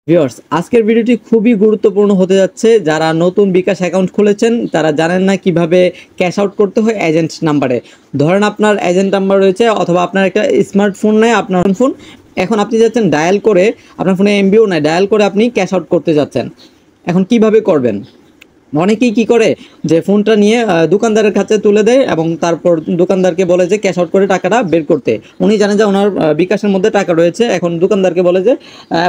Viewers, আজকের ভিডিওটি খুবই গুরুত্বপূর্ণ হতে যাচ্ছে। যারা নতুন বিকাশ অ্যাকাউন্ট খুলেছেন তারা জানেন না কিভাবে ক্যাশ আউট করতে হয় এজেন্ট নাম্বারে। ধরেন আপনার এজেন্ট নাম্বার রয়েছে অথবা আপনার একটা স্মার্টফোন নেই, আপনার ফোন এখন আপনি যাচ্ছেন ডায়াল করে, আপনার ফোনে এমবিও নাই, ডায়াল করে আপনি ক্যাশ আউট করতে যাচ্ছেন। এখন কিভাবে করবেন? অনেকেই কি করে যে ফোনটা নিয়ে দোকানদারের কাছে তুলে দেয় এবং তারপর দোকানদারকে বলে যে ক্যাশ আউট করে টাকাটা বের করতে। উনি জানেন যে ওনার বিকাশের মধ্যে টাকা রয়েছে। এখন দোকানদারকে বলে যে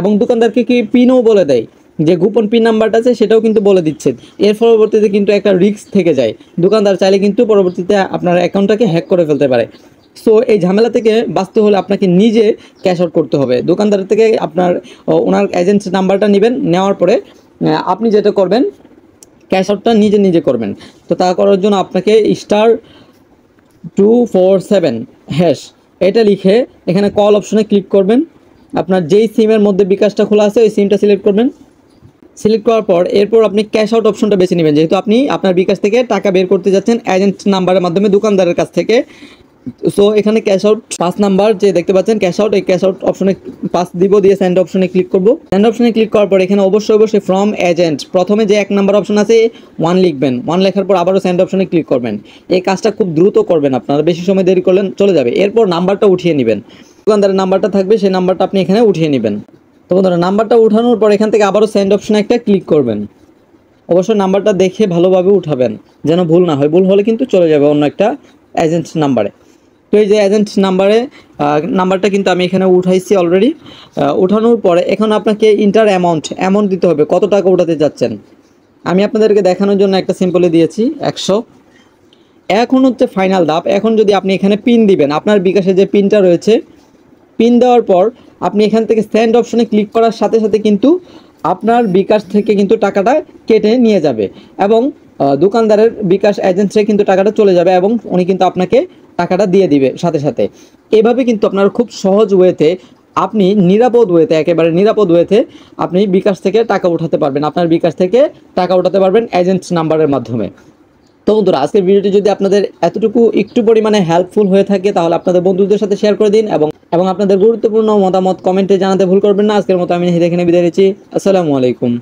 এবং দোকানদারকে কি পিনও বলে দেয়, যে গোপন পিন নাম্বারটা আছে সেটাও কিন্তু বলে দিচ্ছে। এর পরবর্তীতে কিন্তু একটা রিস্ক থেকে যায়। দোকানদার চাইলে কিন্তু পরবর্তীতে আপনার অ্যাকাউন্টটাকে হ্যাক করে ফেলতে পারে। সো এই ঝামেলা থেকে বাঁচতে হলে আপনাকে নিজে ক্যাশ আউট করতে হবে। দোকানদার থেকে আপনার ওনার এজেন্ট নাম্বারটা নেবেন, নেওয়ার পরে আপনি যেটা করবেন ক্যাশ আউটটা নিজে নিজে করবেন। তো তা করার জন্য আপনাকে *247# এটা লিখে এখানে কল অপশনে ক্লিক করবেন। আপনার যেই সিমের মধ্যে বিকাশটা খোলা আছে ওই সিমটা সিলেক্ট করবেন। সিলেক্ট করার পর এরপর আপনি ক্যাশ আউট অপশনটা বেছে নেবেন, যেহেতু আপনি আপনার বিকাশ থেকে টাকা বের করতে যাচ্ছেন এজেন্ট নাম্বারের মাধ্যমে দোকানদারের কাছ থেকে। সো এখানে ক্যাশ আউট 5 নাম্বার যে দেখতে পাচ্ছেন ক্যাশ আউট, এই ক্যাশ আউট অপশনে 5 দিব, দিয়ে সেন্ড অপশনে ক্লিক করব। সেন্ড অপশনে ক্লিক করার পর এখানে অবশ্যই ফ্রম এজেন্ট প্রথমে যে 1 নাম্বার অপশন আছে 1 লিখবেন। 1 লেখার পর আবারও সেন্ড অপশনে ক্লিক করবেন। এই কাজটা খুব দ্রুত করবেন, আপনারা বেশি সময় দেরি করলেন চলে যাবে। এরপর নাম্বারটা উঠিয়ে নেবেন, দোকানদারের নাম্বারটা থাকবে সেই নাম্বারটা আপনি এখানে উঠিয়ে নেবেন। তো বন্ধুরা, নাম্বারটা উঠানোর পর এখান থেকে আবারও সেন্ড অপশনে একটা ক্লিক করবেন। অবশ্যই নাম্বারটা দেখে ভালোভাবে উঠাবেন যেন ভুল না হয়, ভুল হলে কিন্তু চলে যাবে অন্য একটা এজেন্ট নাম্বারে। তো এই যে এজেন্ট নাম্বারটা কিন্তু আমি এখানে উঠাইছি অলরেডি। উঠানোর পরে এখন আপনাকে ইন্টার অ্যামাউন্ট দিতে হবে, কত টাকা উঠাতে যাচ্ছেন। আমি আপনাদেরকে দেখানোর জন্য একটা সিম্পলে দিয়েছি 100। এখন হচ্ছে ফাইনাল ধাপ। এখন যদি আপনি এখানে পিন দিবেন, আপনার বিকাশে যে পিনটা রয়েছে, পিন দেওয়ার পর আপনি এখান থেকে সেন্ড অপশনে ক্লিক করার সাথে সাথে কিন্তু আপনার বিকাশ থেকে কিন্তু টাকাটা কেটে নিয়ে যাবে এবং দোকানদারের বিকাশ এজেন্টে কিন্তু টাকাটা চলে যাবে এবং উনি কিন্তু আপনাকে টাকাটা দিয়ে দিবে সাথে সাথে। এভাবে কিন্তু আপনার খুব সহজ ওয়েতে, আপনি নিরাপদ ওয়েতে, একেবারে নিরাপদ ওয়েতে আপনি বিকাশ থেকে টাকা উঠাতে পারবেন, আপনার বিকাশ থেকে টাকা উঠাতে পারবেন এজেন্ট নাম্বারের মাধ্যমে। তো বন্ধুরা, আজকের ভিডিওটি যদি আপনাদের এতটুকু একটু পরিমাণে হেল্পফুল হয়ে থাকে তাহলে আপনাদের বন্ধুদের সাথে শেয়ার করে দিন এবং আপনাদের গুরুত্বপূর্ণ মতামত কমেন্টে জানাতে ভুল করবেন না। আজকের মতো আমি এখানে বিদায় নিচ্ছি। আসসালামু আলাইকুম।